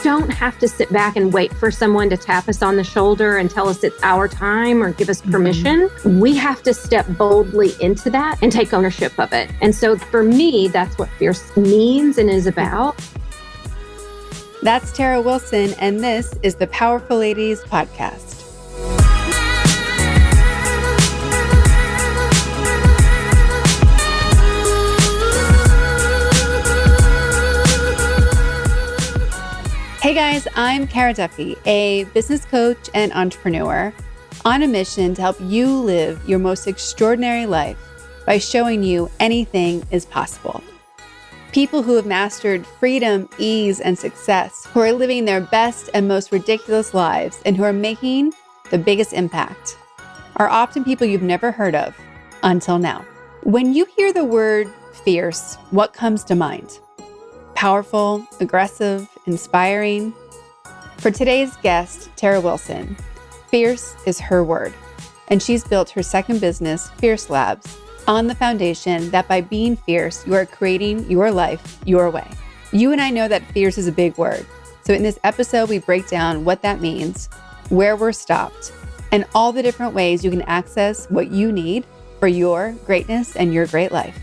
don't have to sit back and wait for someone to tap us on the shoulder and tell us it's our time or give us permission. We have to step boldly into that and take ownership of it. And so for me, that's what fierce means and is about. That's Tara Wilson, and this is the Powerful Ladies Podcast. Hey guys, I'm Kara Duffy, a business coach and entrepreneur on a mission to help you live your most extraordinary life by showing you anything is possible. People who have mastered freedom, ease, and success, who are living their best and most ridiculous lives, and who are making the biggest impact, are often people you've never heard of until now. When you hear the word fierce, what comes to mind? Powerful, aggressive, inspiring? For today's guest, Tara Wilson, fierce is her word, and she's built her second business, Fierce Labs, on the foundation that by being fierce, you are creating your life your way. You and I know that fierce is a big word, so in this episode, we break down what that means, where we're stopped, and all the different ways you can access what you need for your greatness and your great life.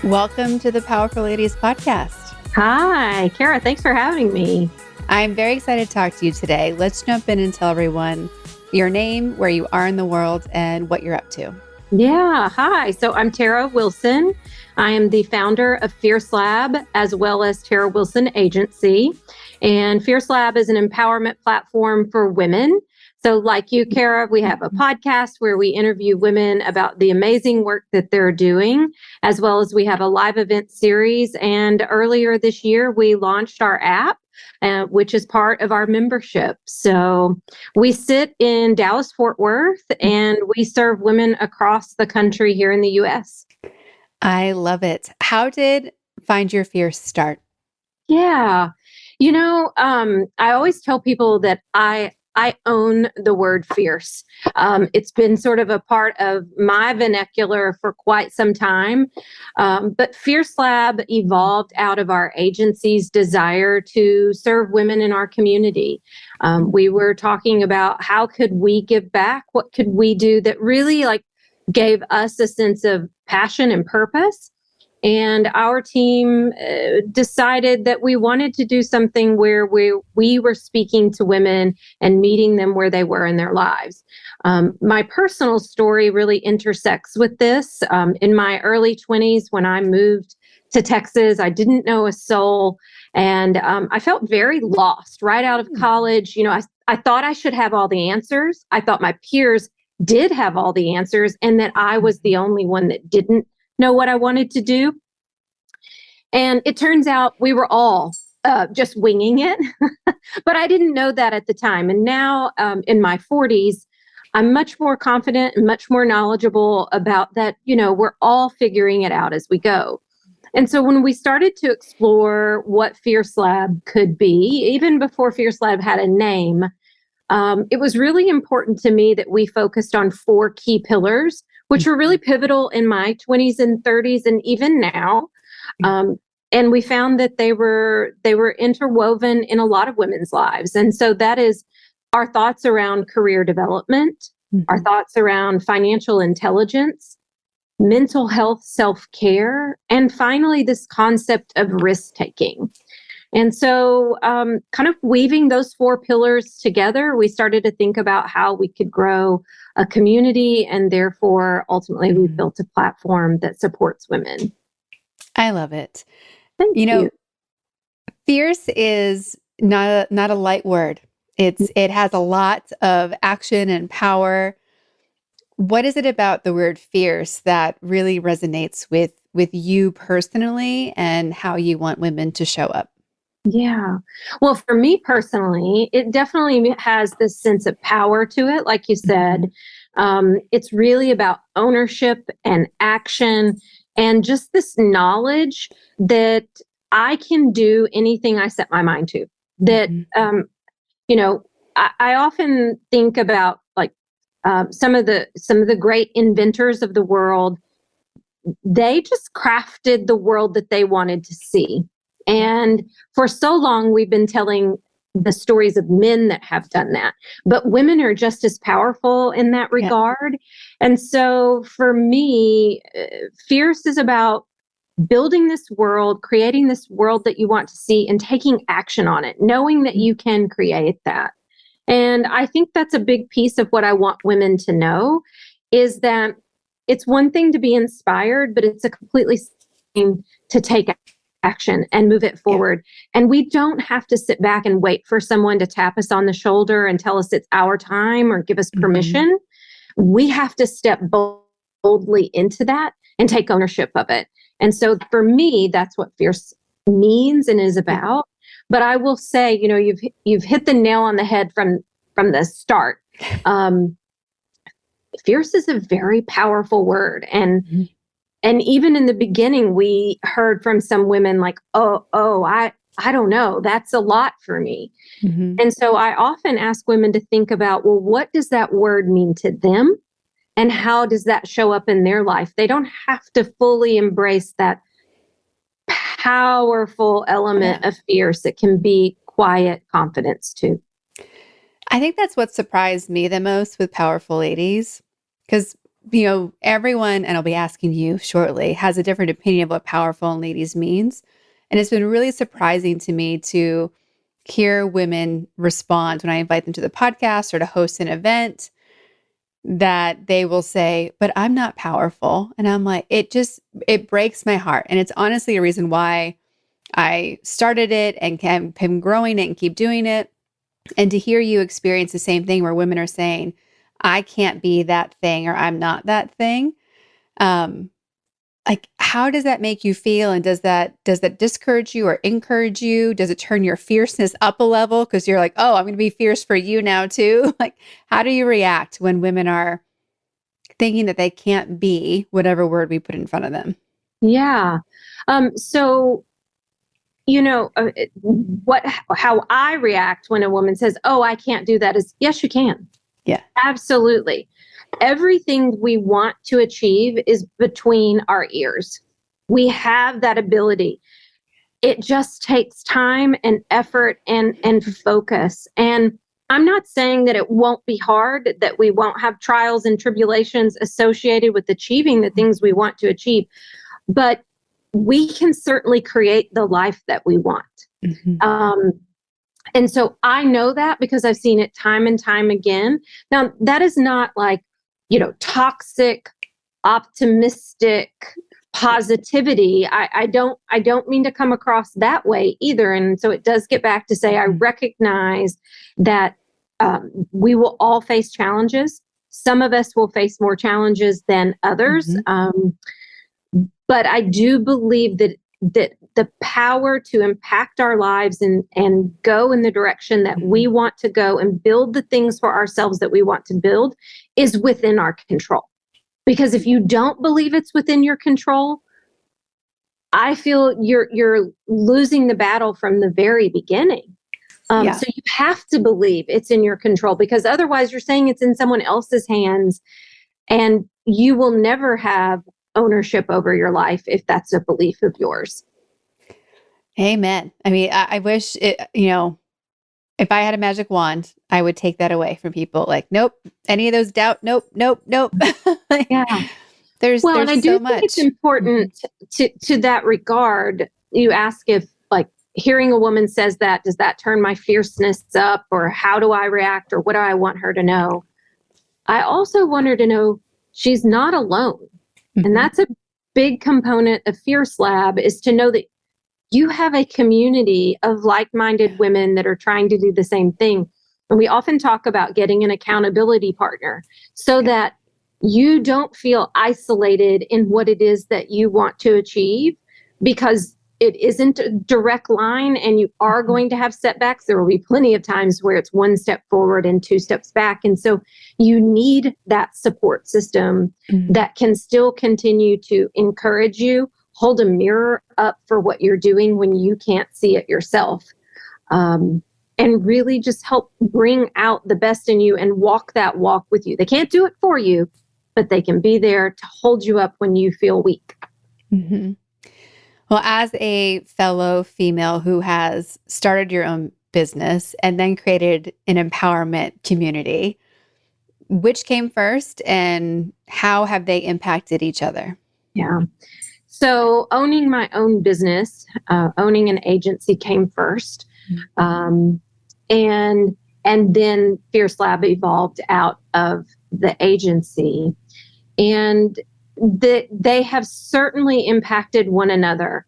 Welcome to the Powerful Ladies Podcast. Hi, Kara. Thanks for having me. I'm very excited to talk to you today. Let's jump in and tell everyone your name, where you are in the world, and what you're up to. Yeah. Hi. So I'm Tara Wilson. I am the founder of Fierce Lab, as well as Tara Wilson Agency. And Fierce Lab is an empowerment platform for women. So like you, Kara, we have a podcast where we interview women about the amazing work that they're doing, as well as we have a live event series. And earlier this year, we launched our app, which is part of our membership. So we sit in Dallas, Fort Worth, and we serve women across the country here in the U.S. I love it. How did Find Your Fierce start? Yeah. I always tell people that I own the word fierce. It's been sort of a part of my vernacular for quite some time. But Fierce Lab evolved out of our agency's desire to serve women in our community. We were talking about how could we give back? What could we do that really gave us a sense of passion and purpose? And our team decided that we wanted to do something where we were speaking to women and meeting them where they were in their lives. My personal story really intersects with this. In my early 20s, when I moved to Texas, I didn't know a soul. And I felt very lost right out of college. I thought I should have all the answers. I thought my peers did have all the answers and that I was the only one that didn't know what I wanted to do. And it turns out we were all just winging it, but I didn't know that at the time. And now in my 40s, I'm much more confident and much more knowledgeable about that. We're all figuring it out as we go. And so when we started to explore what Fierce Lab could be, even before Fierce Lab had a name, it was really important to me that we focused on 4 key pillars, which were really pivotal in my 20s and 30s and even now. And we found that they were interwoven in a lot of women's lives. And so that is our thoughts around career development, our thoughts around financial intelligence, mental health, self-care, and finally, this concept of risk-taking. And so kind of weaving those 4 pillars together, we started to think about how we could grow a community, and therefore, ultimately, we built a platform that supports women. I love it. Thank you. Fierce is not a light word. It has a lot of action and power. What is it about the word fierce that really resonates with you personally and how you want women to show up? Yeah. Well, for me personally, it definitely has this sense of power to it. Like you said, it's really about ownership and action and just this knowledge that I can do anything I set my mind to. That, I often think about some of the great inventors of the world. they just crafted the world that they wanted to see. And for so long, we've been telling the stories of men that have done that, but women are just as powerful in that Yeah. regard. And so for me, Fierce is about building this world, creating this world that you want to see, and taking action on it, knowing that you can create that. And I think that's a big piece of what I want women to know, is that it's one thing to be inspired, but it's a completely thing to take action and move it forward. Yeah. And we don't have to sit back and wait for someone to tap us on the shoulder and tell us it's our time or give us permission. We have to step boldly into that and take ownership of it. And so for me, that's what Fierce means and is about. But I will say, you've hit the nail on the head from the start. Fierce is a very powerful word. And even in the beginning, we heard from some women like, I don't know, that's a lot for me. And so I often ask women to think about, well, what does that word mean to them? And how does that show up in their life? They don't have to fully embrace that powerful element of Fierce. It can be quiet confidence too. I think that's what surprised me the most with Powerful Ladies, because everyone, and I'll be asking you shortly, has a different opinion of what powerful and ladies means. And it's been really surprising to me to hear women respond when I invite them to the podcast or to host an event, that they will say, but I'm not powerful. And I'm like, it breaks my heart. And it's honestly a reason why I started it and am growing it and keep doing it. And to hear you experience the same thing where women are saying, I can't be that thing, or I'm not that thing. Like, how does that make you feel? And does that discourage you or encourage you? Does it turn your fierceness up a level? Because you're like, oh, I'm going to be fierce for you now too. Like, how do you react when women are thinking that they can't be whatever word we put in front of them? Yeah. So, how I react when a woman says, oh, I can't do that, is yes, you can. Yeah, absolutely. Everything we want to achieve is between our ears. We have that ability. It just takes time and effort and focus. And I'm not saying that it won't be hard, that we won't have trials and tribulations associated with achieving the things we want to achieve, but we can certainly create the life that we want. And so I know that because I've seen it time and time again. Now, that is not like, toxic, optimistic positivity. I don't mean to come across that way either. And so it does get back to say, I recognize that we will all face challenges. Some of us will face more challenges than others. But I do believe that the power to impact our lives and go in the direction that we want to go and build the things for ourselves that we want to build is within our control. Because if you don't believe it's within your control, I feel you're losing the battle from the very beginning. So you have to believe it's in your control, because otherwise you're saying it's in someone else's hands, and you will never have ownership over your life if that's a belief of yours. Amen. I mean, I wish it, if I had a magic wand, I would take that away from people. Like, nope, any of those doubt, nope. Yeah. There's and I do so think much. it's important to that regard. You ask if, like, hearing a woman says that, does that turn my fierceness up, or how do I react, or what do I want her to know? I also want her to know she's not alone. And that's a big component of Fierce Lab, is to know that you have a community of like-minded women that are trying to do the same thing. And we often talk about getting an accountability partner so that you don't feel isolated in what it is that you want to achieve, because it isn't a direct line and you are going to have setbacks. There will be plenty of times where it's one step forward and two steps back. And so you need that support system that can still continue to encourage you, hold a mirror up for what you're doing when you can't see it yourself, and really just help bring out the best in you and walk that walk with you. They can't do it for you, but they can be there to hold you up when you feel weak. Mm-hmm. Well, as a fellow female who has started your own business and then created an empowerment community, which came first and how have they impacted each other? Yeah. So owning my own business, owning an agency came first. Um, and then Fierce Lab evolved out of the agency. And they have certainly impacted one another.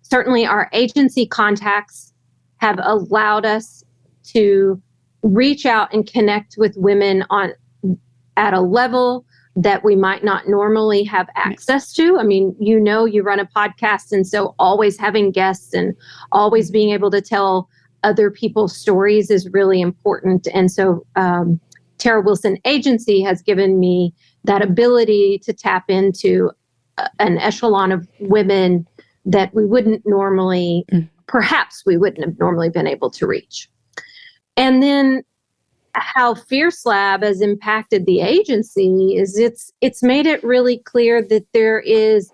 Certainly our agency contacts have allowed us to reach out and connect with women at a level that we might not normally have access to. I mean, you run a podcast, and so always having guests and always being able to tell other people's stories is really important. And so Tara Wilson Agency has given me that ability to tap into an echelon of women that we wouldn't normally, perhaps we wouldn't have normally been able to reach. And then how Fierce Lab has impacted the agency is it's made it really clear that there is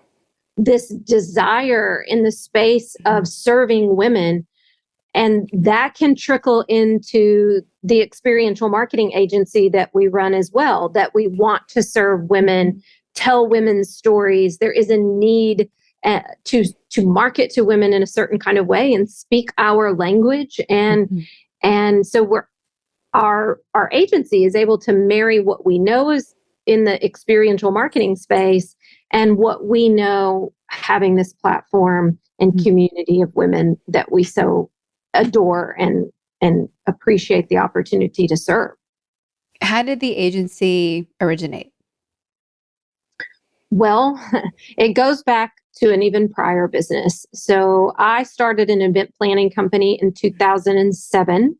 this desire in the space of serving women, and that can trickle into the experiential marketing agency that we run as well, that we want to serve women, tell women's stories. There is a need to market to women in a certain kind of way and speak our language, and so our agency is able to marry what we know is in the experiential marketing space and what we know having this platform and community of women that we so adore and appreciate the opportunity to serve. How did the agency originate? Well, it goes back to an even prior business. So I started an event planning company in 2007.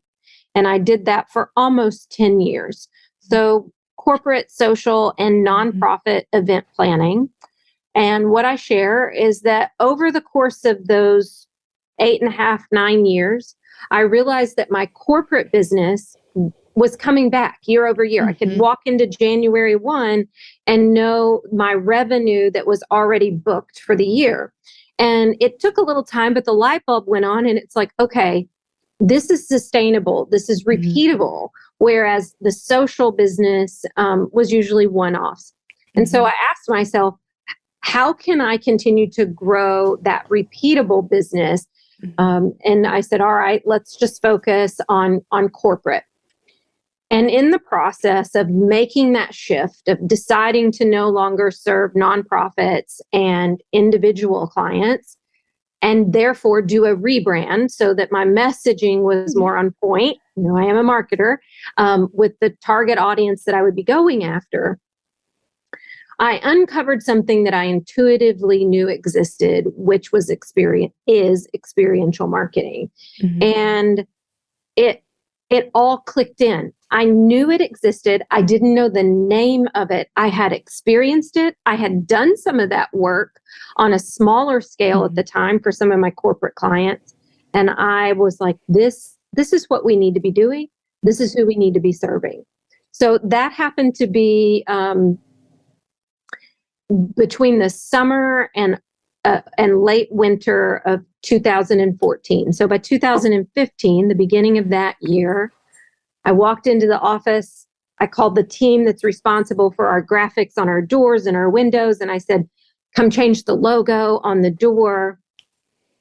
And I did that for almost 10 years. So corporate, social, and nonprofit event planning. And what I share is that over the course of those 8.5, 9 years, I realized that my corporate business was coming back year over year. I could walk into January 1 and know my revenue that was already booked for the year. And it took a little time, but the light bulb went on, and it's like, okay, this is sustainable. This is repeatable. Whereas the social business was usually one-offs. And so I asked myself, how can I continue to grow that repeatable business? And I said, all right, let's just focus on corporate. And in the process of making that shift, of deciding to no longer serve nonprofits and individual clients, and therefore do a rebrand so that my messaging was more on point. I am a marketer with the target audience that I would be going after. I uncovered something that I intuitively knew existed, which was experiential marketing. And it all clicked in. I knew it existed. I didn't know the name of it. I had experienced it. I had done some of that work on a smaller scale at the time for some of my corporate clients. And I was like, this is what we need to be doing. This is who we need to be serving. So that happened to be between the summer and late winter of 2014. So by 2015, the beginning of that year, I walked into the office. I called the team that's responsible for our graphics on our doors and our windows. And I said, come change the logo on the door.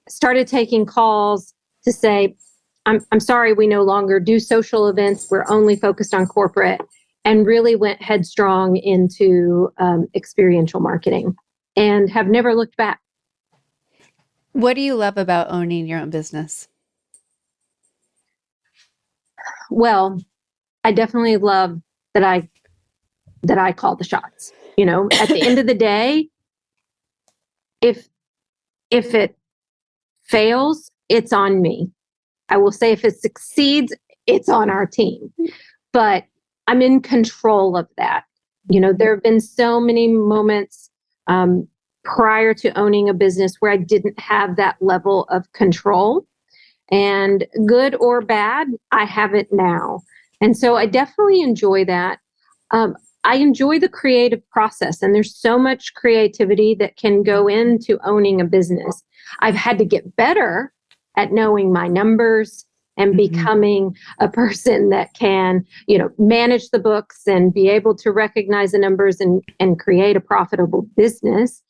Started taking calls to say, I'm sorry, we no longer do social events. We're only focused on corporate, and really went headstrong into experiential marketing and have never looked back. What do you love about owning your own business? Well, I definitely love that I call the shots. At the end of the day, if it fails, it's on me. I will say if it succeeds, it's on our team. But I'm in control of that. There have been so many moments prior to owning a business where I didn't have that level of control. And good or bad, I have it now. And so I definitely enjoy that. I enjoy the creative process, and there's so much creativity that can go into owning a business. I've had to get better at knowing my numbers and becoming a person that can, manage the books and be able to recognize the numbers and create a profitable business.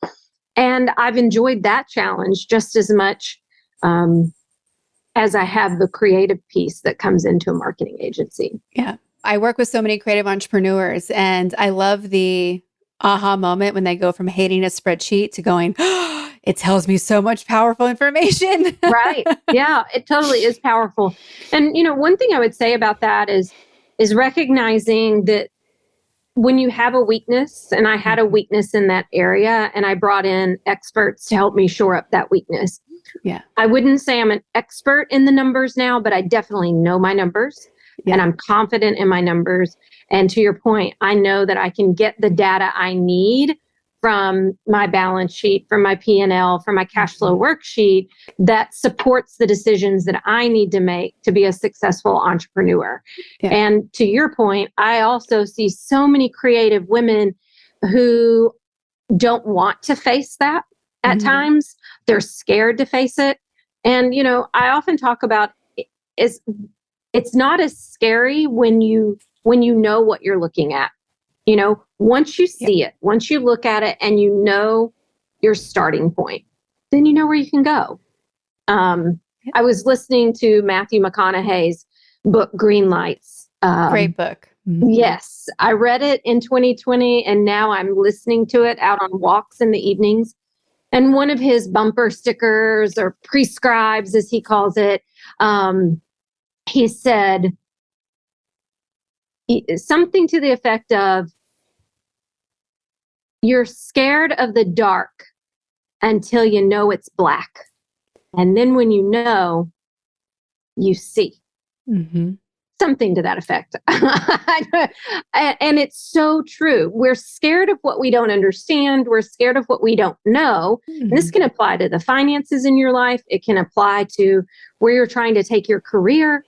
And I've enjoyed that challenge just as much as I have the creative piece that comes into a marketing agency. Yeah. I work with so many creative entrepreneurs, and I love the aha moment when they go from hating a spreadsheet to going, oh, it tells me so much powerful information. Right. Yeah, it totally is powerful. And, one thing I would say about that is recognizing that when you have a weakness, and I had a weakness in that area, and I brought in experts to help me shore up that weakness. Yeah. I wouldn't say I'm an expert in the numbers now, but I definitely know my numbers. Yeah. And I'm confident in my numbers. And to your point, I know that I can get the data I need from my balance sheet, from my P&L, from my cash flow worksheet that supports the decisions that I need to make to be a successful entrepreneur. Yeah. And to your point, I also see so many creative women who don't want to face that at times. They're scared to face it. And, I often talk about it's not as scary when you know what you're looking at. Once you see it, once you look at it and you know your starting point, then you know where you can go. I was listening to Matthew McConaughey's book, Green Lights. Great book. Yes, I read it in 2020, and now I'm listening to it out on walks in the evenings. And one of his bumper stickers, or prescribes, as he calls it, he said something to the effect of, you're scared of the dark until you know it's black. And then when you know, you see. Something to that effect. And it's so true. We're scared of what we don't understand. We're scared of what we don't know. And this can apply to the finances in your life. It can apply to where you're trying to take your career,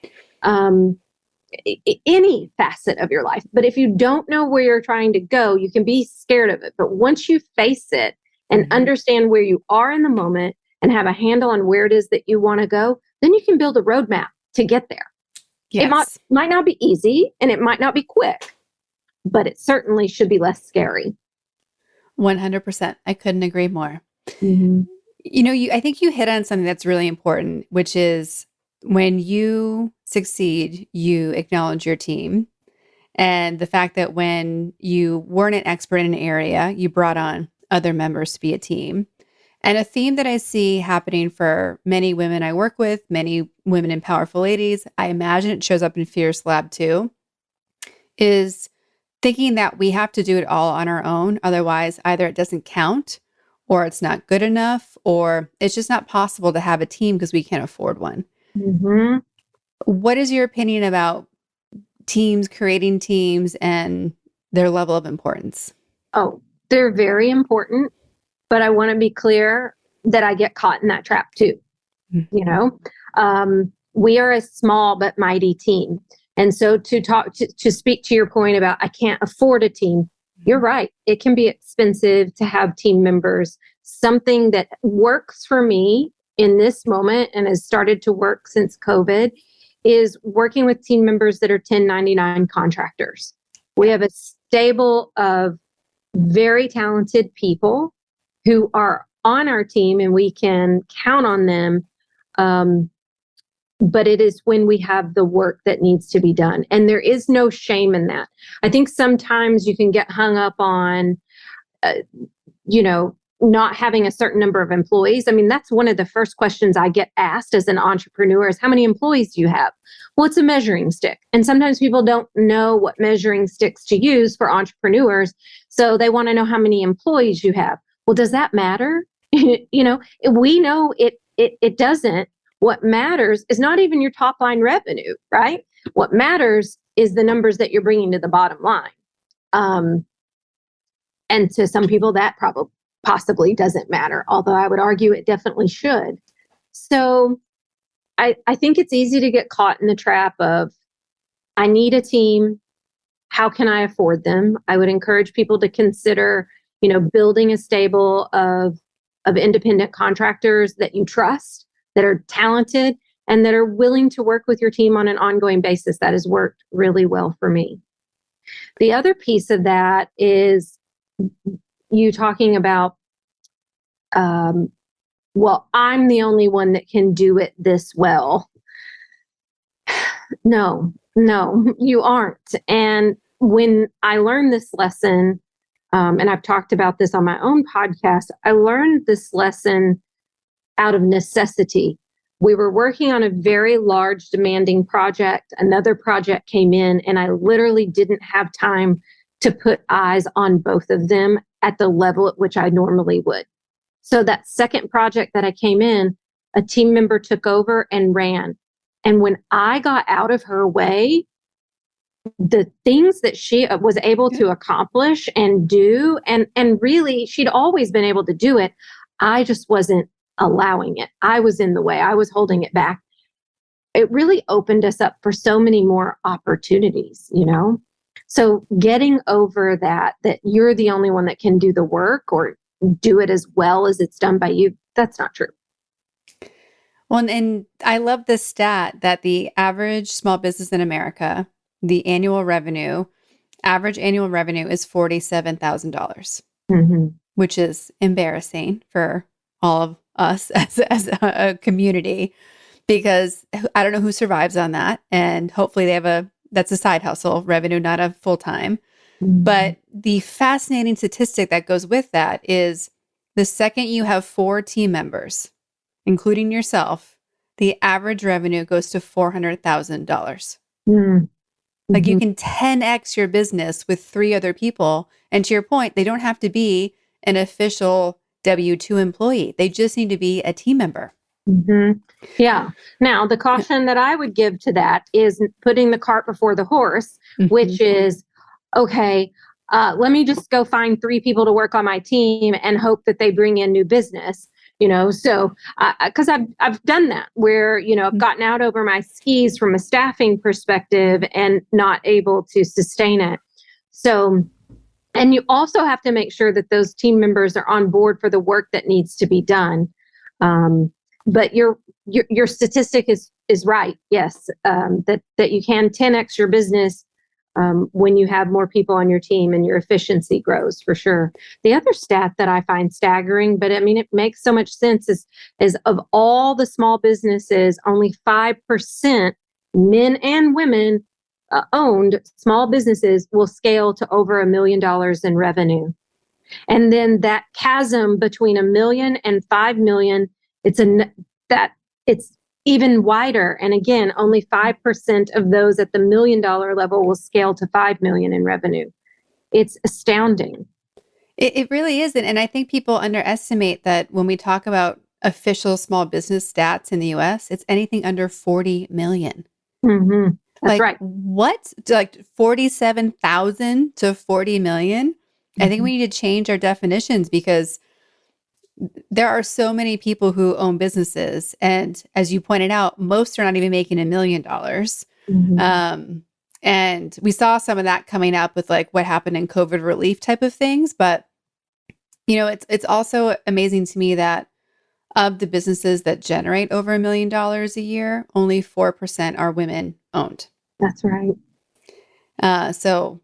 any facet of your life. But if you don't know where you're trying to go, you can be scared of it. But once you face it and understand where you are in the moment and have a handle on where it is that you want to go, then you can build a roadmap to get there. Yes. It might not be easy, and it might not be quick, but it certainly should be less scary. 100%. I couldn't agree more. I think you hit on something that's really important, which is when you succeed, you acknowledge your team. And the fact that when you weren't an expert in an area, you brought on other members to be a team. And a theme that I see happening for many women I work with, many women in Powerful Ladies, I imagine it shows up in Fierce Lab too, is thinking that we have to do it all on our own. Otherwise, either it doesn't count, or it's not good enough, or it's just not possible to have a team because we can't afford one. What is your opinion about teams, creating teams, and their level of importance? Oh, they're very important. But I want to be clear that I get caught in that trap too. We are a small but mighty team. And so to speak to your point about I can't afford a team, you're right. It can be expensive to have team members. Something that works for me in this moment and has started to work since COVID is working with team members that are 1099 contractors. We have a stable of very talented people who are on our team, and we can count on them. But it is when we have the work that needs to be done. And there is no shame in that. I think sometimes you can get hung up on, not having a certain number of employees. I mean, that's one of the first questions I get asked as an entrepreneur is, how many employees do you have? Well, it's a measuring stick. And sometimes people don't know what measuring sticks to use for entrepreneurs. So they want to know how many employees you have. Well, does that matter? We know it doesn't. What matters is not even your top line revenue, right? What matters is the numbers that you're bringing to the bottom line. And to some people that possibly doesn't matter, although I would argue it definitely should. So I think it's easy to get caught in the trap of, I need a team. how can I afford them? I would encourage people to consider, building a stable of independent contractors that you trust, that are talented, and that are willing to work with your team on an ongoing basis. That has worked really well for me. The other piece of that is you talking about, well, I'm the only one that can do it this well. No, you aren't. And when I learned this lesson, and I've talked about this on my own podcast, I learned this lesson out of necessity. We were working on a very large, demanding project. Another project came in, and I literally didn't have time to put eyes on both of them at the level at which I normally would. So that second project that I came in, a team member took over and ran. And when I got out of her way, the things that she was able to accomplish and do, and really, she'd always been able to do it. I just wasn't allowing it. I was in the way. I was holding it back. It really opened us up for so many more opportunities, So getting over that you're the only one that can do the work or do it as well as it's done by you, that's not true. Well, and I love this stat that the average small business in America, the average annual revenue is $47,000, which is embarrassing for all of us as a community, because I don't know who survives on that. And hopefully that's a side hustle revenue, not a full-time. But the fascinating statistic that goes with that is the second you have 4 team members, including yourself, the average revenue goes to $400,000. Like you can 10x your business with 3 other people. And to your point, they don't have to be an official W-2 employee. They just need to be a team member. Yeah. Now, the caution that I would give to that is putting the cart before the horse, which is, okay, let me just go find 3 people to work on my team and hope that they bring in new business. So because I've done that where, I've gotten out over my skis from a staffing perspective and not able to sustain it. So, and you also have to make sure that those team members are on board for the work that needs to be done. But your statistic is right. Yes. That you can 10x your business when you have more people on your team and your efficiency grows, for sure. The other stat that I find staggering, but it makes so much sense, is of all the small businesses, only 5%, men and women owned small businesses, will scale to over $1 million in revenue. And then that chasm between 1 million and 5 million, it's even wider. And again, only 5% of those at the $1 million level will scale to 5 million in revenue. It's astounding. It really is. And I think people underestimate that when we talk about official small business stats in the US, it's anything under 40 million. That's right. What? Like 47,000 to 40 million? I think we need to change our definitions, because there are so many people who own businesses. And as you pointed out, most are not even making $1 million. And we saw some of that coming up with like what happened in COVID relief type of things. But, it's also amazing to me that of the businesses that generate over $1 million a year, only 4% are women owned. That's right. So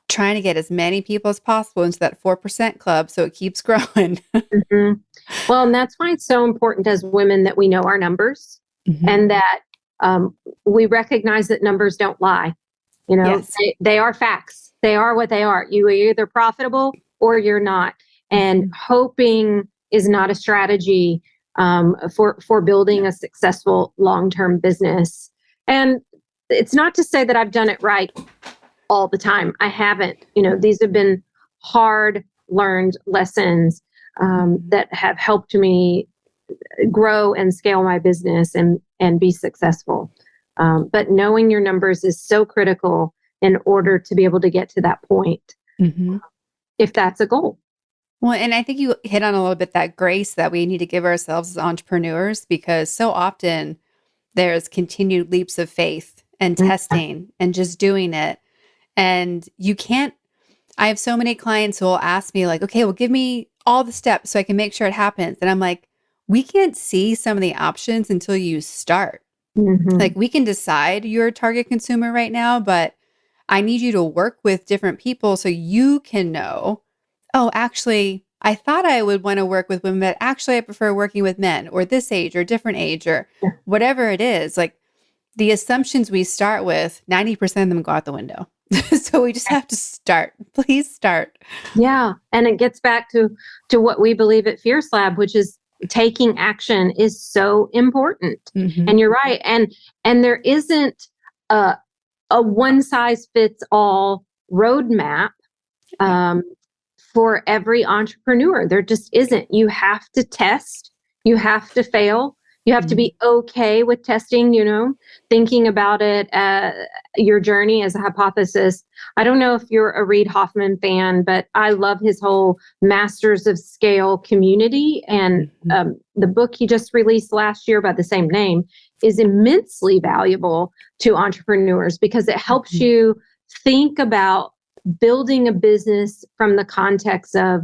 trying to get as many people as possible into that 4% club so it keeps growing. Well, and that's why it's so important as women that we know our numbers and that we recognize that numbers don't lie. Yes. They are facts. They are what they are. You are either profitable or you're not. And hoping is not a strategy for building a successful long-term business. And it's not to say that I've done it right all the time. I haven't. These have been hard learned lessons that have helped me grow and scale my business and be successful. But knowing your numbers is so critical in order to be able to get to that point, if that's a goal. Well, and I think you hit on a little bit that grace that we need to give ourselves as entrepreneurs, because so often there's continued leaps of faith and testing and just doing it. And I have so many clients who will ask me like, okay, well, give me all the steps so I can make sure it happens. And I'm like, we can't see some of the options until you start. Mm-hmm. Like we can decide your target consumer right now, but I need you to work with different people so you can know, oh, actually, I thought I would want to work with women, but actually I prefer working with men or this age or different age or Yeah. whatever it is. Like the assumptions we start with, 90% of them go out the window. So we just have to start. Please start. Yeah. And it gets back to what we believe at Fierce Lab, which is taking action is so important. Mm-hmm. And you're right. And there isn't a one size fits all roadmap for every entrepreneur. There just isn't. You have to test, you have to fail, you have to be okay with testing, thinking about it, your journey as a hypothesis. I don't know if you're a Reid Hoffman fan, but I love his whole Masters of Scale community. And the book he just released last year by the same name is immensely valuable to entrepreneurs because it helps you think about building a business from the context of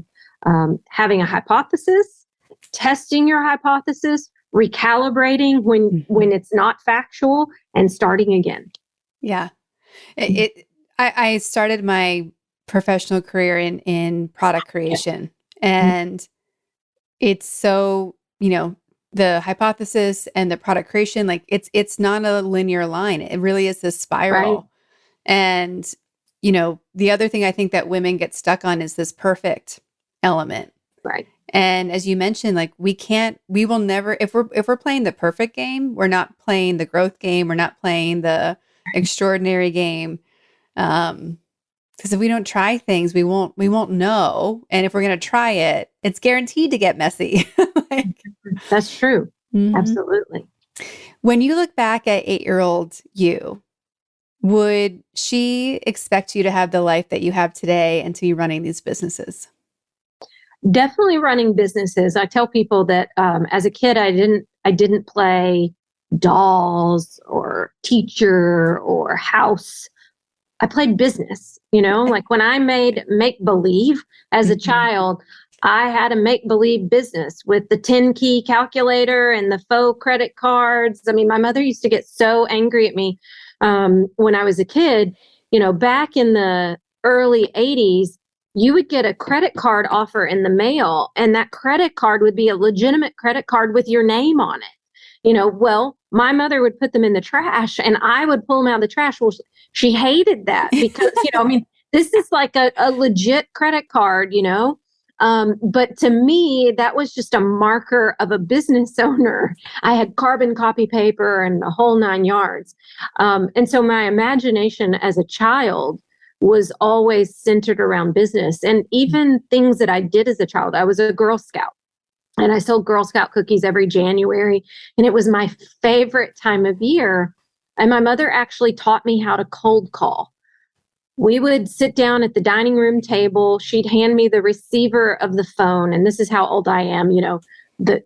having a hypothesis, testing your hypothesis, recalibrating when it's not factual, and starting again. Yeah. I started my professional career in product creation, and it's so, the hypothesis and the product creation, like it's not a linear line. It really is this spiral. Right. And, the other thing I think that women get stuck on is this perfect element. Right. And as you mentioned, like we will never, if we're playing the perfect game, we're not playing the growth game. We're not playing the extraordinary game. Because if we don't try things, we won't know. And if we're going to try it, it's guaranteed to get messy. That's true. Mm-hmm. Absolutely. When you look back at 8-year-old you, would she expect you to have the life that you have today and to be running these businesses? Definitely running businesses. I tell people that as a kid, I didn't play dolls or teacher or house. I played business, like when I made make believe as a child, I had a make believe business with the 10 key calculator and the faux credit cards. I mean, my mother used to get so angry at me when I was a kid. Back in the early 80s, you would get a credit card offer in the mail, and that credit card would be a legitimate credit card with your name on it. Well, my mother would put them in the trash and I would pull them out of the trash. Well, she hated that because, this is like a legit credit card, but to me, that was just a marker of a business owner. I had carbon copy paper and the whole 9 yards. And so my imagination as a child was always centered around business. And even things that I did as a child, I was a Girl Scout. And I sold Girl Scout cookies every January. And it was my favorite time of year. And my mother actually taught me how to cold call. We would sit down at the dining room table. She'd hand me the receiver of the phone. And this is how old I am. The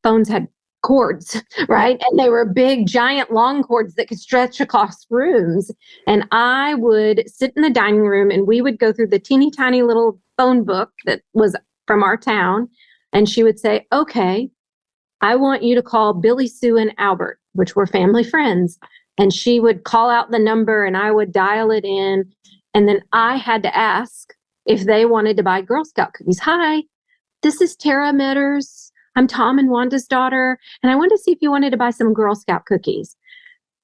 phones had cords, right? And they were big, giant, long cords that could stretch across rooms. And I would sit in the dining room and we would go through the teeny tiny little phone book that was from our town. And she would say, okay, I want you to call Billy, Sue, and Albert, which were family friends. And she would call out the number and I would dial it in. And then I had to ask if they wanted to buy Girl Scout cookies. Hi, this is Tara Metters. I'm Tom and Wanda's daughter. And I wanted to see if you wanted to buy some Girl Scout cookies.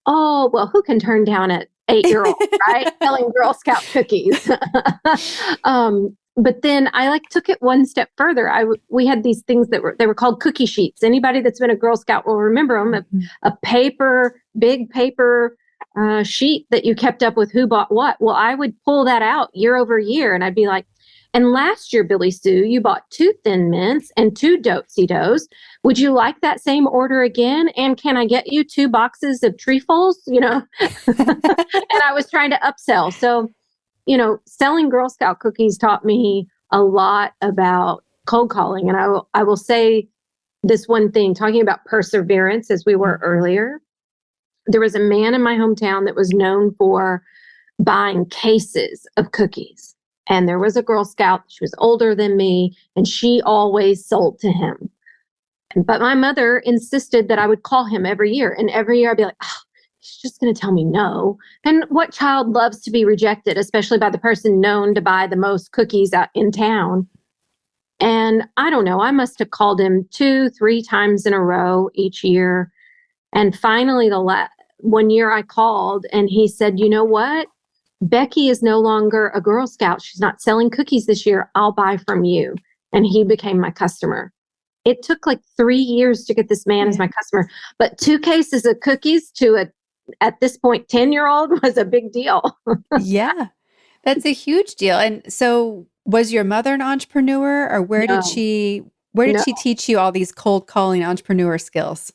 Oh, well, who can turn down an 8-year-old, right? Selling Girl Scout cookies. But then I took it one step further. We had these things they were called cookie sheets. Anybody that's been a Girl Scout will remember them. A big paper sheet that you kept up with who bought what. Well, I would pull that out year over year, and I'd be like, and last year, Billy Sue, you bought 2 Thin Mints and 2 Dotsy-Dos. Would you like that same order again? And can I get you 2 boxes of trefoils? And I was trying to upsell. So, selling Girl Scout cookies taught me a lot about cold calling. And I will say this one thing, talking about perseverance, as we were earlier. There was a man in my hometown that was known for buying cases of cookies. And there was a Girl Scout. She was older than me, and she always sold to him. But my mother insisted that I would call him every year. And every year I'd be like, oh, he's just going to tell me no. And what child loves to be rejected, especially by the person known to buy the most cookies out in town? And I don't know, I must have called him 2, 3 times in a row each year. And finally, one year I called and he said, you know what? Becky is no longer a Girl Scout. She's not selling cookies this year. I'll buy from you. And he became my customer. It took like 3 years to get this man as my customer, but 2 cases of cookies to at this point, 10-year-old was a big deal. Yeah, that's a huge deal. And so was your mother an entrepreneur, or No, where did no. she teach you all these cold calling entrepreneur skills?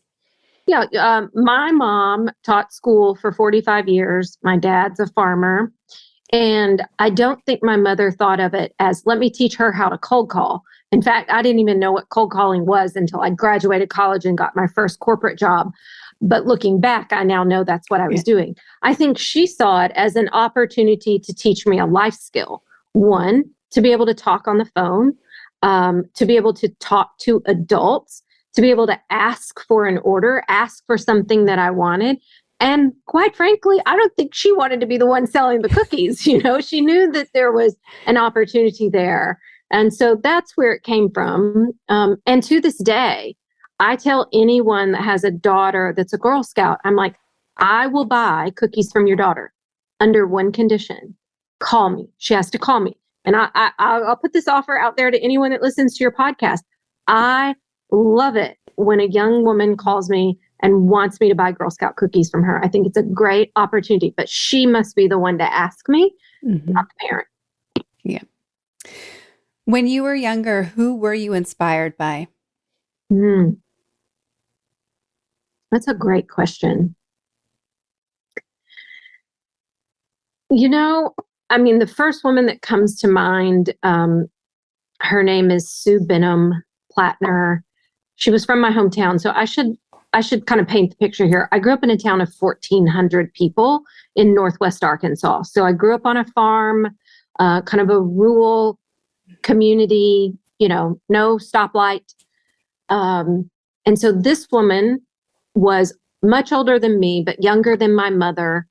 Yeah, my mom taught school for 45 years. My dad's a farmer. And I don't think my mother thought of it as, let me teach her how to cold call. In fact, I didn't even know what cold calling was until I graduated college and got my first corporate job. But looking back, I now know that's what I Yeah. was doing. I think she saw it as an opportunity to teach me a life skill. One, to be able to talk on the phone, to be able to talk to adults, to be able to ask for an order, ask for something that I wanted. And quite frankly, I don't think she wanted to be the one selling the cookies. She knew that there was an opportunity there. And so that's where it came from. And to this day, I tell anyone that has a daughter that's a Girl Scout, I'm like, I will buy cookies from your daughter under one condition. Call me. She has to call me. And I'll put this offer out there to anyone that listens to your podcast. I love it when a young woman calls me and wants me to buy Girl Scout cookies from her. I think it's a great opportunity, but she must be the one to ask me, not the parent. Yeah. When you were younger, who were you inspired by? Mm, that's a great question. The first woman that comes to mind, her name is Sue Benham Plattner. She was from my hometown, so I should kind of paint the picture here. I grew up in a town of 1,400 people in Northwest Arkansas. So I grew up on a farm, kind of a rural community, no stoplight. And so this woman was much older than me, but younger than my mother.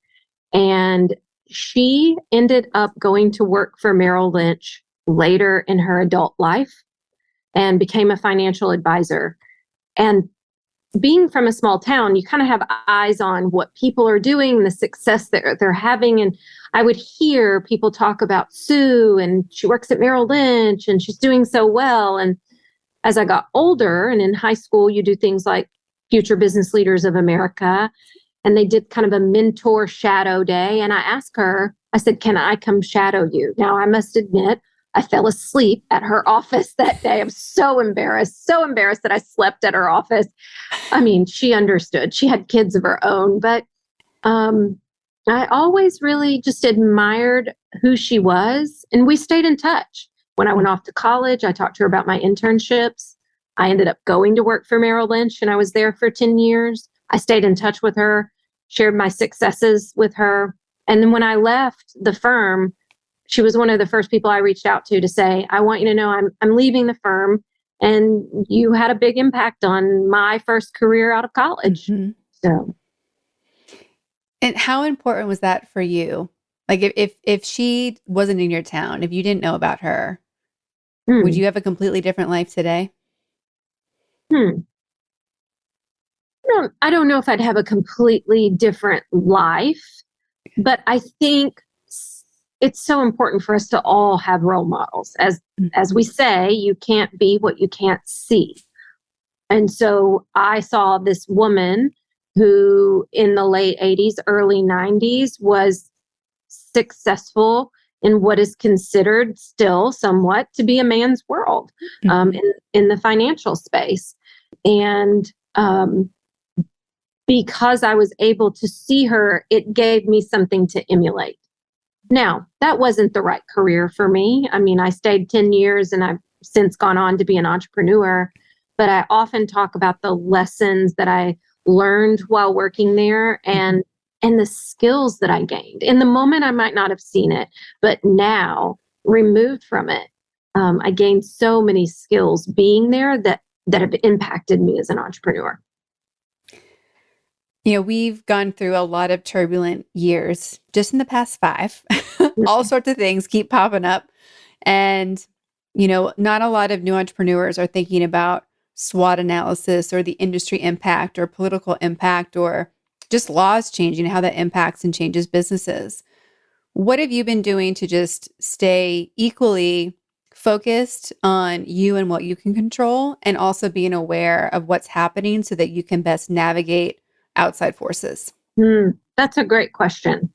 And she ended up going to work for Merrill Lynch later in her adult life and became a financial advisor. And being from a small town, you kind of have eyes on what people are doing, the success that they're having. And I would hear people talk about Sue, and she works at Merrill Lynch and she's doing so well. And as I got older and in high school, you do things like Future Business Leaders of America. And they did kind of a mentor shadow day. And I asked her, I said, can I come shadow you? Now, I must admit, I fell asleep at her office that day. I'm so embarrassed that I slept at her office. I mean, she understood. She had kids of her own, but I always really just admired who she was. And we stayed in touch. When I went off to college, I talked to her about my internships. I ended up going to work for Merrill Lynch, and I was there for 10 years. I stayed in touch with her, shared my successes with her. And then when I left the firm, she was one of the first people I reached out to say, I want you to know I'm leaving the firm, and you had a big impact on my first career out of college. Mm-hmm. So. And how important was that for you? Like if she wasn't in your town, if you didn't know about her, would you have a completely different life today? No, I don't know if I'd have a completely different life, but I think it's so important for us to all have role models. As we say, you can't be what you can't see. And so I saw this woman who in the late 80s, early 90s was successful in what is considered still somewhat to be a man's world, in the financial space. And because I was able to see her, it gave me something to emulate. Now, that wasn't the right career for me. I mean, I stayed 10 years and I've since gone on to be an entrepreneur, but I often talk about the lessons that I learned while working there. And and the skills that I gained. In the moment, I might not have seen it, but now, removed from it, I gained so many skills being there that have impacted me as an entrepreneur. We've gone through a lot of turbulent years just in the past 5. All sorts of things keep popping up. And, not a lot of new entrepreneurs are thinking about SWOT analysis or the industry impact or political impact or just laws changing, how that impacts and changes businesses. What have you been doing to just stay equally focused on you and what you can control, and also being aware of what's happening so that you can best navigate outside forces? That's a great question.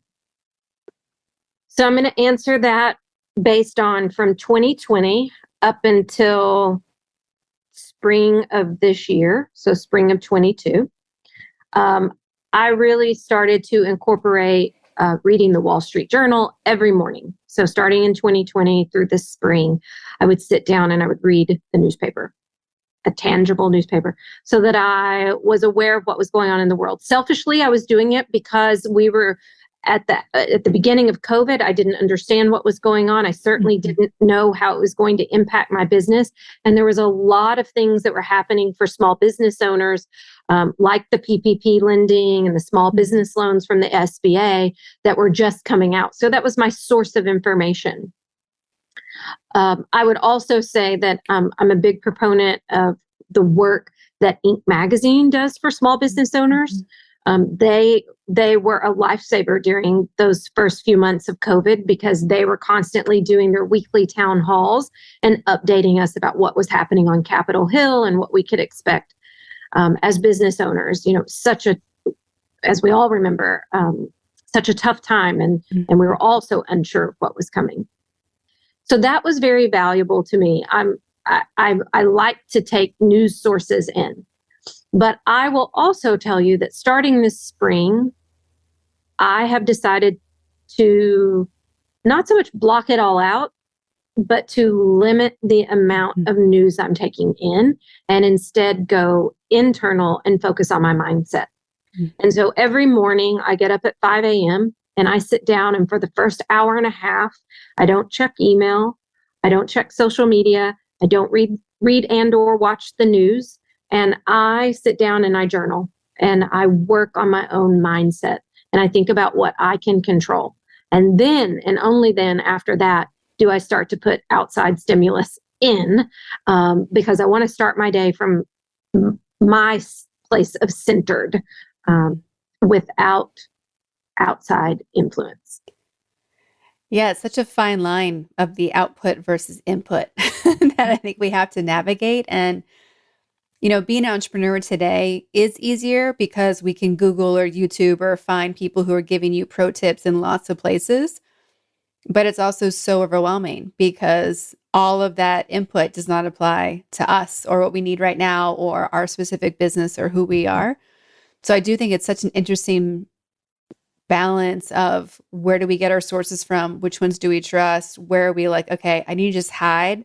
So I'm going to answer that based on from 2020 up until spring of this year, so spring of 22. I really started to incorporate reading the Wall Street Journal every morning. So starting in 2020 through this spring, I would sit down and I would read the newspaper, a tangible newspaper, so that I was aware of what was going on in the world. Selfishly, I was doing it because we were at the beginning of COVID. I didn't understand what was going on. I certainly didn't know how it was going to impact my business. And there was a lot of things that were happening for small business owners, like the PPP lending and the small business loans from the SBA that were just coming out. So that was my source of information. I would also say that I'm a big proponent of the work that Inc. magazine does for small business owners. They were a lifesaver during those first few months of COVID because they were constantly doing their weekly town halls and updating us about what was happening on Capitol Hill and what we could expect as business owners. As we all remember, such a tough time, and we were all so unsure of what was coming. So that was very valuable to me. I like to take news sources in. But I will also tell you that starting this spring, I have decided to not so much block it all out, but to limit the amount of news I'm taking in and instead go internal and focus on my mindset. And so every morning I get up at 5 a.m. and I sit down, and for the first hour and a half, I don't check email. I don't check social media. I don't read and or watch the news. And I sit down and I journal and I work on my own mindset and I think about what I can control. And then, and only then after that, do I start to put outside stimulus in, because I want to start my day from my place of centered, without outside influence. Yeah, it's such a fine line of the output versus input that I think we have to navigate. And being an entrepreneur today is easier because we can Google or YouTube or find people who are giving you pro tips in lots of places. But it's also so overwhelming because all of that input does not apply to us or what we need right now or our specific business or who we are. So I do think it's such an interesting balance of where do we get our sources from? Which ones do we trust? Where are we like, okay, I need to just hide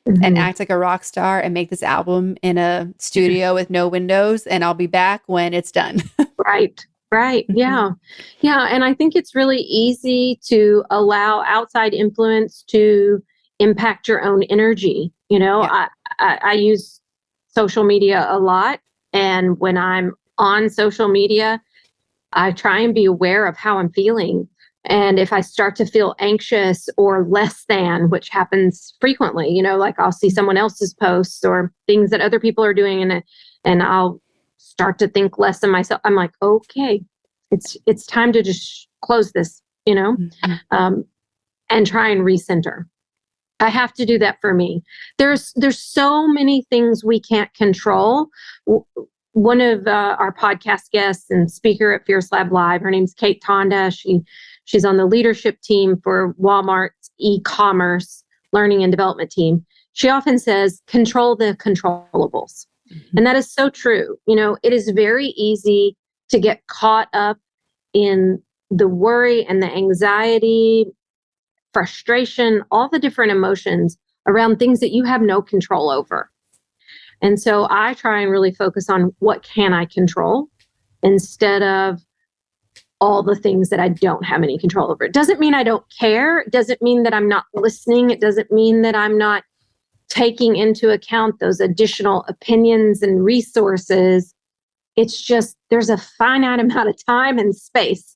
and act like a rock star and make this album in a studio with no windows, and I'll be back when it's done. Right. Yeah. And I think it's really easy to allow outside influence to impact your own energy. Yeah. I use social media a lot. And when I'm on social media, I try and be aware of how I'm feeling. And if I start to feel anxious or less than, which happens frequently, like I'll see someone else's posts or things that other people are doing, and I'll start to think less of myself. I'm like, okay, it's time to just close this, and try and recenter. I have to do that for me. There's so many things we can't control. One of our podcast guests and speaker at Fierce Lab Live, her name's Kate Tonda. She's on the leadership team for Walmart's e-commerce learning and development team. She often says, control the controllables. And that is so true. It is very easy to get caught up in the worry and the anxiety, frustration, all the different emotions around things that you have no control over. And so I try and really focus on what can I control instead of all the things that I don't have any control over. It doesn't mean I don't care. It doesn't mean that I'm not listening. It doesn't mean that I'm not taking into account those additional opinions and resources. It's just there's a finite amount of time and space,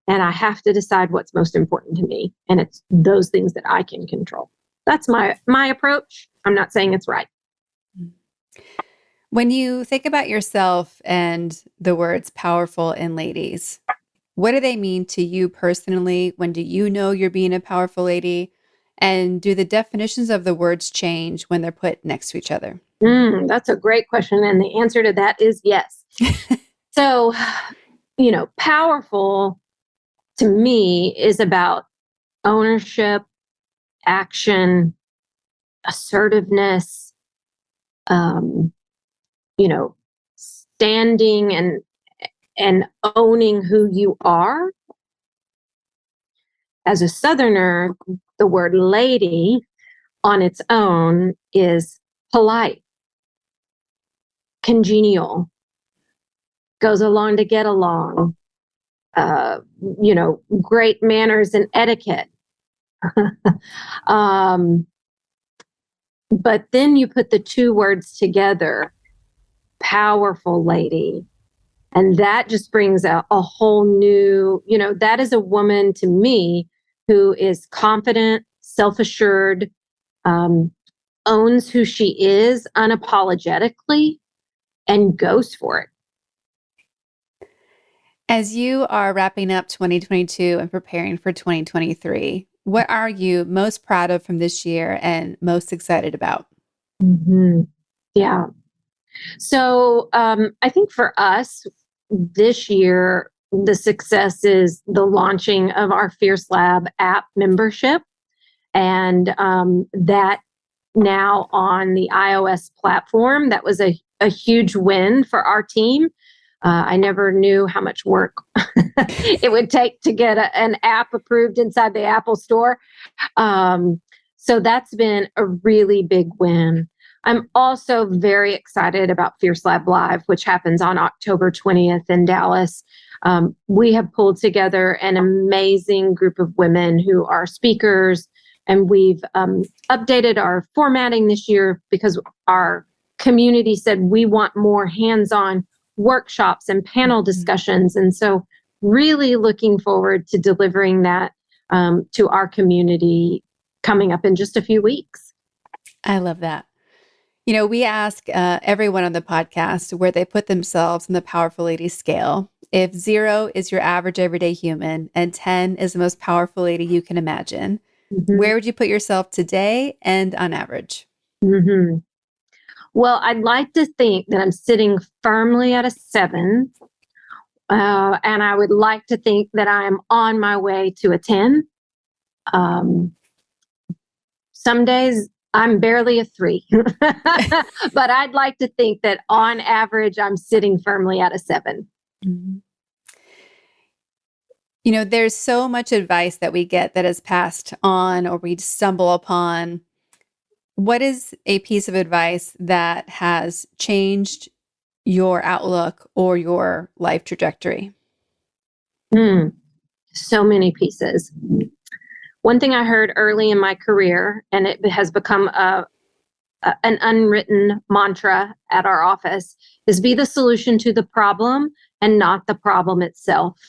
and I have to decide what's most important to me. And it's those things that I can control. That's my approach. I'm not saying it's right. When you think about yourself and the words powerful and ladies, what do they mean to you personally? When do you know you're being a powerful lady? And do the definitions of the words change when they're put next to each other? That's a great question. And the answer to that is yes. So, powerful to me is about ownership, action, assertiveness, standing and owning who you are. As a Southerner, the word lady on its own is polite, congenial, goes along to get along, great manners and etiquette. But then you put the two words together, powerful lady, and that just brings out a whole new, that is a woman to me who is confident, self-assured, owns who she is unapologetically, and goes for it. As you are wrapping up 2022 and preparing for 2023, what are you most proud of from this year and most excited about? Mm-hmm. Yeah. So I think for us this year, the success is the launching of our Fierce Lab app membership. And that now on the iOS platform, that was a huge win for our team. I never knew how much work it would take to get an app approved inside the Apple Store. So that's been a really big win. I'm also very excited about Fierce Lab Live, which happens on October 20th in Dallas. We have pulled together an amazing group of women who are speakers, and we've updated our formatting this year because our community said we want more hands-on workshops and panel discussions. And so really looking forward to delivering that to our community coming up in just a few weeks. I love that. We ask everyone on the podcast where they put themselves in the powerful lady scale. If 0 is your average everyday human and 10 is the most powerful lady you can imagine, where would you put yourself today and on average? Well, I'd like to think that I'm sitting firmly at a 7. And I would like to think that I am on my way to a 10. Some days I'm barely a 3, but I'd like to think that on average, I'm sitting firmly at a 7. There's so much advice that we get that is passed on or we stumble upon. What is a piece of advice that has changed your outlook or your life trajectory? So many pieces. One thing I heard early in my career, and it has become an unwritten mantra at our office, is be the solution to the problem and not the problem itself.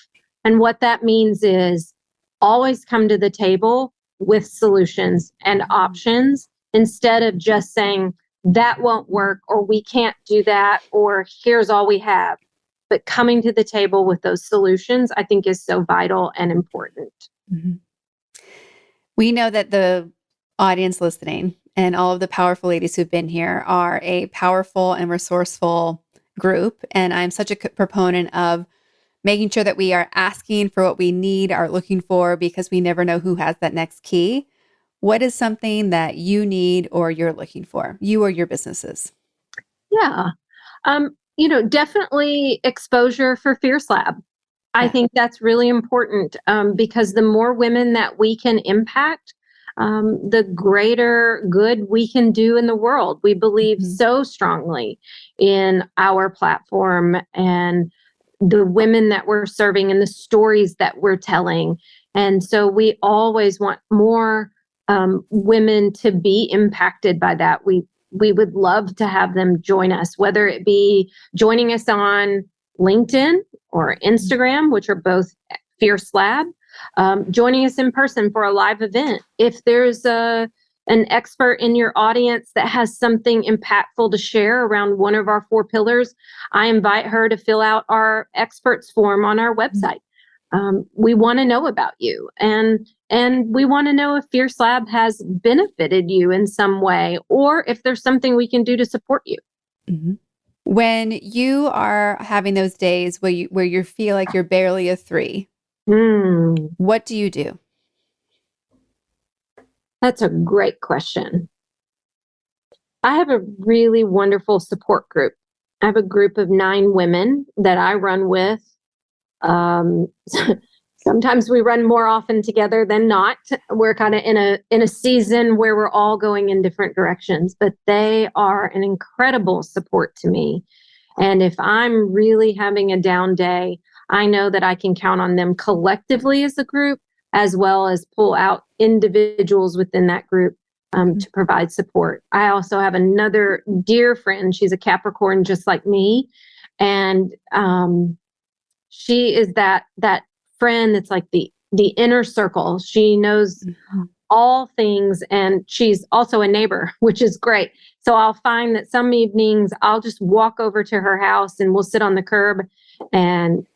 And what that means is always come to the table with solutions and options instead of just saying that won't work or we can't do that or here's all we have. But coming to the table with those solutions, I think, is so vital and important. We know that the audience listening and all of the powerful ladies who've been here are a powerful and resourceful group. And I'm such a proponent of making sure that we are asking for what we need, are looking for, because we never know who has that next key. What is something that you need or you're looking for, you or your businesses? Yeah. Definitely exposure for Fierce Lab. I think that's really important because the more women that we can impact, the greater good we can do in the world. We believe so strongly in our platform and the women that we're serving and the stories that we're telling. And so we always want more women to be impacted by that. We would love to have them join us, whether it be joining us on LinkedIn or Instagram, which are both Fierce Lab, joining us in person for a live event. If there's an expert in your audience that has something impactful to share around one of our 4 pillars, I invite her to fill out our experts form on our website. We want to know about you, and we want to know if Fierce Lab has benefited you in some way, or if there's something we can do to support you. Mm-hmm. When you are having those days where you feel like you're barely a 3, what do you do? That's a great question. I have a really wonderful support group. I have a group of 9 women that I run with. Sometimes we run more often together than not. We're kind of in a season where we're all going in different directions, but they are an incredible support to me. And if I'm really having a down day, I know that I can count on them collectively as a group, as well as pull out individuals within that group to provide support. I also have another dear friend. She's a Capricorn just like me. And she is that friend that's like the inner circle. She knows all things, and she's also a neighbor, which is great. So I'll find that some evenings I'll just walk over to her house and we'll sit on the curb and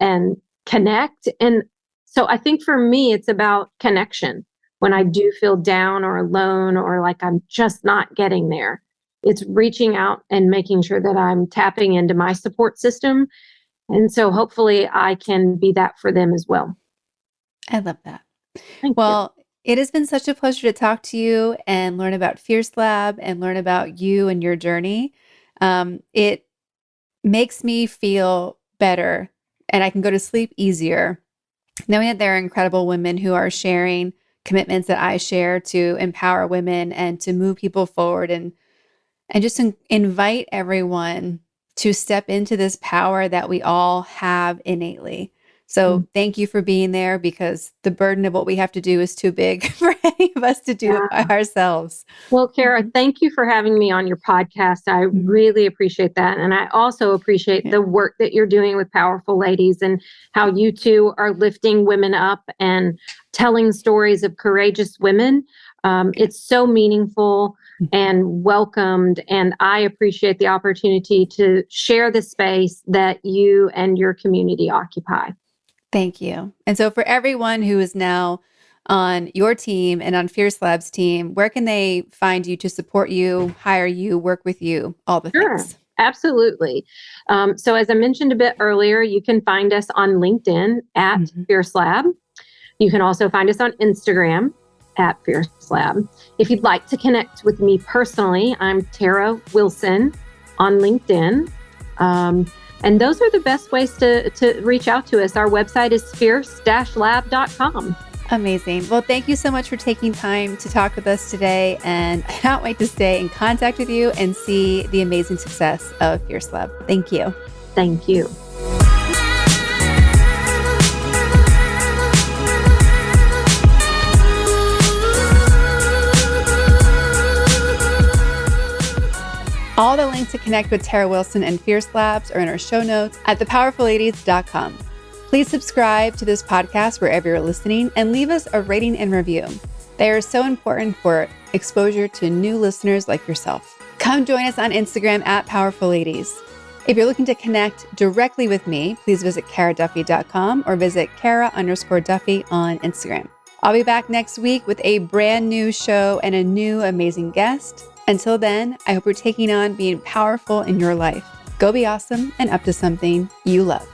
connect. And so I think for me, it's about connection. When I do feel down or alone or like I'm just not getting there, it's reaching out and making sure that I'm tapping into my support system. And so hopefully I can be that for them as well. I love that. Thank you. It has been such a pleasure to talk to you and learn about Fierce Lab and learn about you and your journey. It makes me feel better, and I can go to sleep easier knowing that there are incredible women who are sharing commitments that I share to empower women and to move people forward and just invite everyone to step into this power that we all have innately. So thank you for being there, because the burden of what we have to do is too big for any of us to do it by ourselves. Well, Kara, thank you for having me on your podcast. I really appreciate that. And I also appreciate the work that you're doing with Powerful Ladies and how you two are lifting women up and telling stories of courageous women. It's so meaningful and welcomed. And I appreciate the opportunity to share the space that you and your community occupy. Thank you. And so for everyone who is now on your team and on Fierce Lab's team, where can they find you to support you, hire you, work with you, all the things? Absolutely. So as I mentioned a bit earlier, you can find us on LinkedIn at Fierce Lab. You can also find us on Instagram at Fierce Lab. If you'd like to connect with me personally, I'm Tara Wilson on LinkedIn. And those are the best ways to reach out to us. Our website is fierce-lab.com. Amazing. Well, thank you so much for taking time to talk with us today. And I can't wait to stay in contact with you and see the amazing success of Fierce Lab. Thank you. Thank you. All the links to connect with Tara Wilson and Fierce Labs are in our show notes at thepowerfulladies.com. Please subscribe to this podcast wherever you're listening and leave us a rating and review. They are so important for exposure to new listeners like yourself. Come join us on Instagram at Powerful Ladies. If you're looking to connect directly with me, please visit karaduffy.com or visit Kara_Duffy on Instagram. I'll be back next week with a brand new show and a new amazing guest. Until then, I hope you're taking on being powerful in your life. Go be awesome and up to something you love.